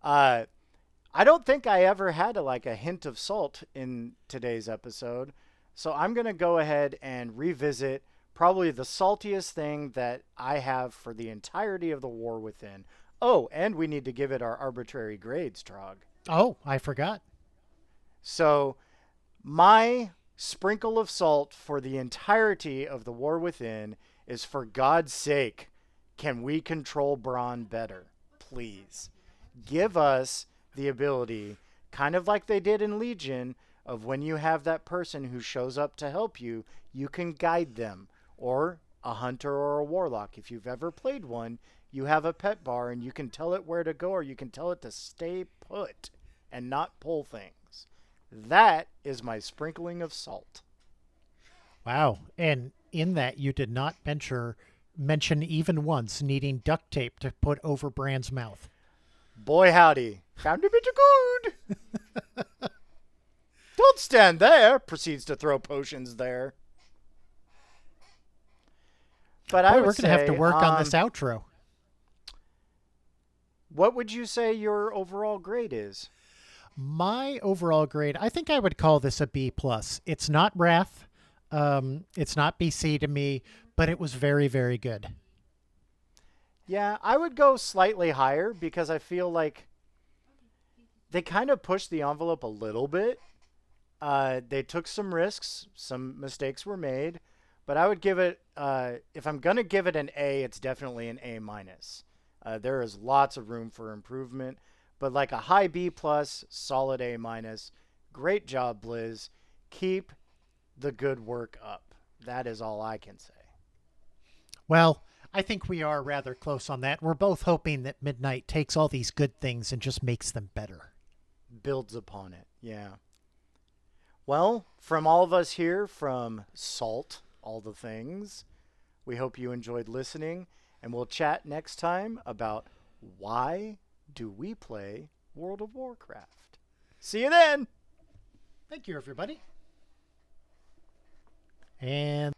I don't think I ever had like a hint of salt in today's episode. So I'm going to go ahead and revisit probably the saltiest thing that I have for the entirety of the War Within. Oh, and we need to give it our arbitrary grades, Trog. Oh, I forgot. So my sprinkle of salt for the entirety of the War Within is, for God's sake, can we control Braun better? Please. Give us the ability, kind of like they did in Legion, of when you have that person who shows up to help you, you can guide them. Or a hunter or a warlock. If you've ever played one, you have a pet bar and you can tell it where to go, or you can tell it to stay put and not pull things. That is my sprinkling of salt. Wow. And in that, you did not mention even once needing duct tape to put over Brand's mouth. Boy howdy. Found a bit of good. Don't stand there. Proceeds to throw potions there. But Boy, I we're would going to have to say, work on this outro. what would you say your overall grade is? My overall grade, I think I would call this a B plus. It's not Wrath, it's not BC to me, but it was very, very good. Yeah, I would go slightly higher because I feel like they kind of pushed the envelope a little bit. They took some risks, some mistakes were made, but I would give it, if I'm going to give it an A, it's definitely an A minus. There is lots of room for improvement, but like a high B plus, solid A minus. Great job, Blizz. Keep the good work up. That is all I can say. Well, I think we are rather close on that. We're both hoping that Midnight takes all these good things and just makes them better. Builds upon it. Yeah. Well, from all of us here from Salt, all the things, we hope you enjoyed listening, and we'll chat next time about why do we play World of Warcraft. See you then! Thank you, everybody. And